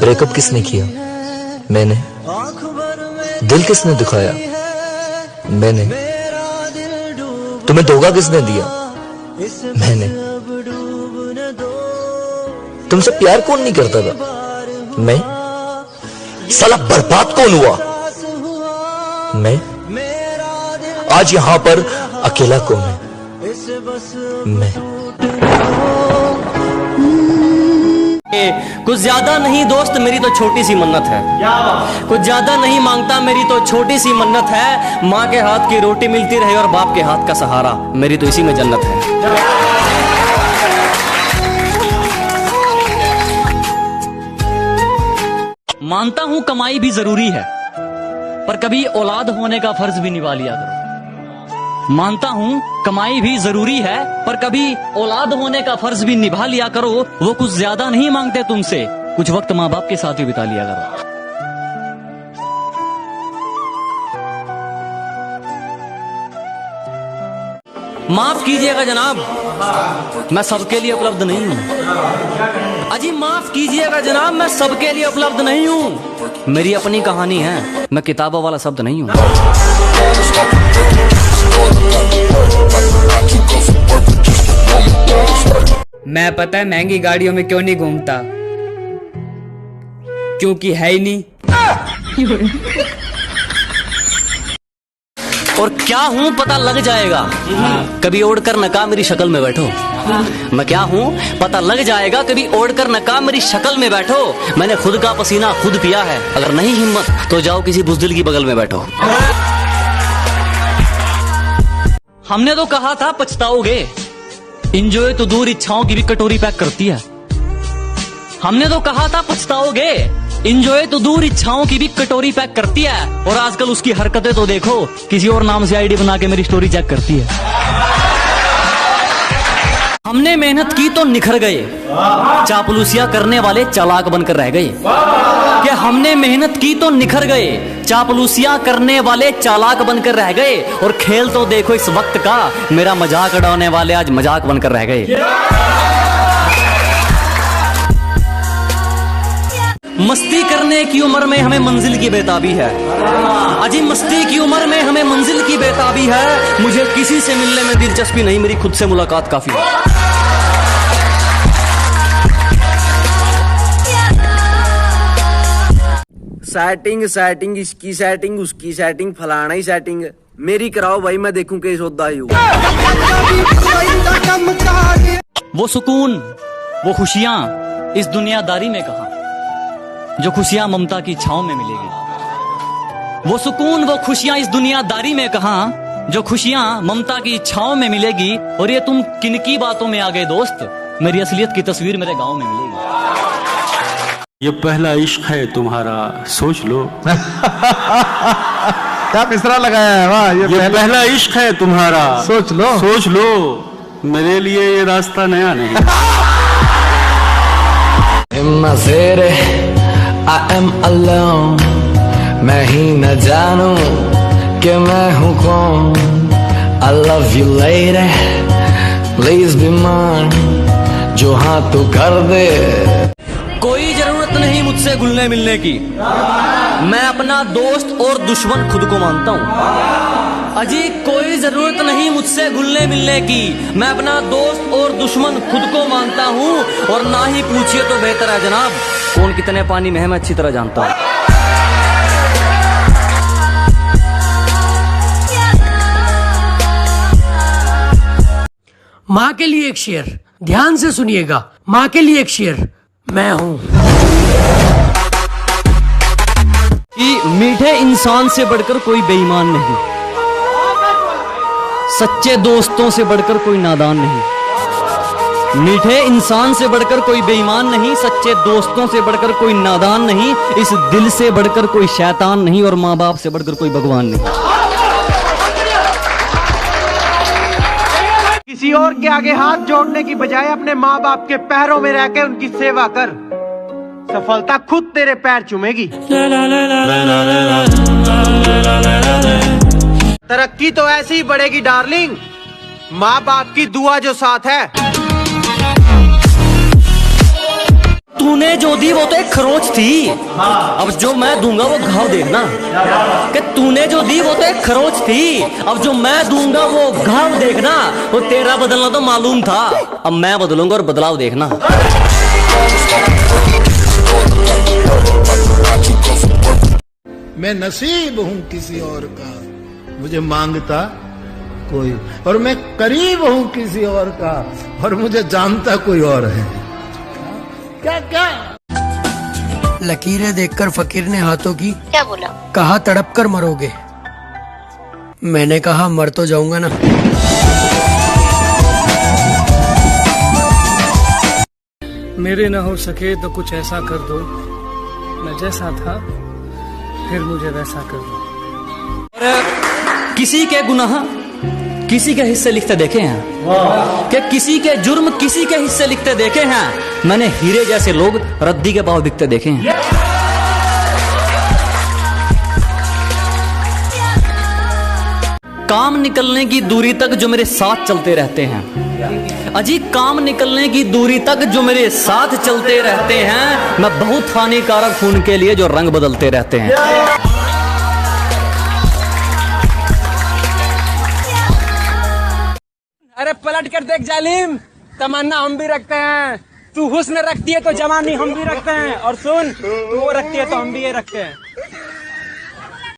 Breakup किसने किया? मैंने। दिल किसने दुखाया? मैंने। तुम्हें धोखा किसने दिया? मैंने। तुमसे प्यार कौन नहीं करता था? मैं। साला बर्बाद कौन हुआ? मैं। आज यहां पर अकेला कौन है? मैं। कुछ ज्यादा नहीं दोस्त, मेरी तो छोटी सी मन्नत है। कुछ ज्यादा नहीं मांगता, मेरी तो छोटी सी मन्नत है। माँ के हाथ की रोटी मिलती रहे और बाप के हाथ का सहारा, मेरी तो इसी में जन्नत है। मानता हूं कमाई भी जरूरी है, पर कभी औलाद होने का फर्ज भी निभा लिया करो। मानता हूं कमाई भी जरूरी है, पर कभी औलाद होने का फर्ज भी निभा लिया करो। वो कुछ ज्यादा नहीं मांगते तुमसे, कुछ वक्त माँ बाप के साथ भी बिता लिया करो। माफ कीजिएगा जनाब, मैं सबके लिए उपलब्ध नहीं हूं। अजी माफ कीजिएगा जनाब, मैं सबके लिए उपलब्ध नहीं हूं। मेरी अपनी कहानी है, मैं किताबों वाला शब्द नहीं हूं। मैं पता है महंगी गाड़ियों में क्यों नहीं घूमता, क्योंकि है ही नहीं। और क्या हूं पता लग जाएगा, कभी ओढ़कर नकाब मेरी शक्ल में बैठो। मैं क्या हूं पता लग जाएगा, कभी ओढ़कर नकाब मेरी शक्ल में बैठो। मैंने खुद का पसीना खुद पिया है, अगर नहीं हिम्मत तो जाओ किसी बुज़दिल की बगल में बैठो। हमने तो कहा था पछताओगे, इंजॉय तो दूर इच्छाओं की भी कटोरी पैक करती है। हमने तो कहा था पछताओगे, इंजॉय तो दूर इच्छाओं की भी कटोरी पैक करती है। और आजकल उसकी हरकतें तो देखो, किसी और नाम से आईडी बना के मेरी स्टोरी चेक करती है। हमने मेहनत की तो निखर गए, चापलूसियां करने वाले चालाक बनकर रह गए। कि हमने मेहनत की तो निखर गए, चापलूसियां करने वाले चालाक बनकर रह गए। और खेल तो देखो इस वक्त का, मेरा मजाक उड़ाने वाले आज मजाक बनकर रह गए। मस्ती करने की उम्र में हमें मंजिल की बेताबी है। अजी मस्ती की उम्र में हमें मंजिल की बेताबी है। मुझे किसी से मिलने में दिलचस्पी नहीं, मेरी खुद से मुलाकात काफी है। सेटिंग सेटिंग, इसकी सेटिंग, उसकी सेटिंग, फलाना ही सेटिंग। मेरी कराओ भाई, मैं देखूं के सौदा ही। वो सुकून, वो खुशियां इस दुनियादारी में कहां, जो खुशियां ममता की छांव में मिलेगी। वो सुकून, वो खुशियां इस दुनियादारी में कहां, जो खुशियां ममता की छांव में मिलेगी। और ये तुम किनकी बातों में आ गए दोस्त, मेरी असलियत की तस्वीर मेरे गांव में मिलेगी। ये पहला इश्क है तुम्हारा, सोच लो। क्या मिसरा लगाया है, वाह। ये पहला इश्क है तुम्हारा, सोच लो, सोच लो। मेरे लिए ये रास्ता नया नहीं। I am alone, मैं ही न जानूं कि मैं हूँ कौन। I love you lady, please be mine, जो हाँ तू कर दे। कोई जरूरत नहीं मुझसे घुलने मिलने की, मैं अपना दोस्त और दुश्मन खुद को मानता हूँ। अजी कोई जरूरत नहीं मुझसे घुलने मिलने की, मैं अपना दोस्त और दुश्मन खुद को मानता हूँ। और ना ही पूछिए तो बेहतर है जनाब, कौन कितने पानी में है मैं अच्छी तरह जानता हूँ। माँ के लिए एक शेर, ध्यान से सुनिएगा। माँ के लिए एक शेर, मैं हूं कि मीठे इंसान से बढ़कर कोई बेईमान नहीं, सच्चे दोस्तों से बढ़कर कोई नादान नहीं। मीठे इंसान से बढ़कर कोई बेईमान नहीं, सच्चे दोस्तों से बढ़कर कोई नादान नहीं। इस दिल से बढ़कर कोई शैतान नहीं, और माँ बाप से बढ़कर कोई भगवान नहीं। किसी और के आगे हाथ जोड़ने की बजाय अपने माँ बाप के पैरों में रहकर उनकी सेवा कर, सफलता खुद तेरे पैर चूमेगी। तरक्की तो ऐसे ही बढ़ेगी डार्लिंग, माँ बाप की दुआ जो साथ है। तूने जो दी वो तो एक खरोच थी, अब जो मैं दूंगा वो घाव देखना। कि तूने जो दी वो तो एक खरोच थी, अब जो मैं दूंगा वो घाव देखना। वो तेरा बदलना तो मालूम था, अब मैं बदलूंगा और बदलाव देखना। मैं नसीब हूं किसी और का, मुझे मांगता कोई, और मैं करीब हूं किसी और का, और मुझे जानता कोई और है। क्या क्या लकीरें देखकर फकीर ने हाथों की क्या बोला? कहा तड़प कर मरोगे। मैंने कहा मर तो जाऊंगा ना। मेरे ना हो सके तो कुछ ऐसा कर दो, मैं जैसा था फिर मुझे वैसा कर दो। और किसी के गुनाह किसी के हिस्से लिखते देखे हैं, कि किसी के जुर्म किसी के हिस्से लिखते देखे हैं। मैंने हीरे जैसे लोग रद्दी के भाव बिकते देखे हैं। काम निकलने की दूरी तक जो मेरे साथ चलते रहते हैं, अजी काम निकलने की दूरी तक जो मेरे साथ चलते रहते हैं। मैं बहुत हानिकारक हूं उनके लिए जो रंग बदलते रहते हैं। अरे पलट कर देख जालिम, तमन्ना हम भी रखते हैं। तू हुस्न रखती है तो जवानी हम भी रखते हैं, और सुन तू वो रखती है तो हम भी ये रखते हैं।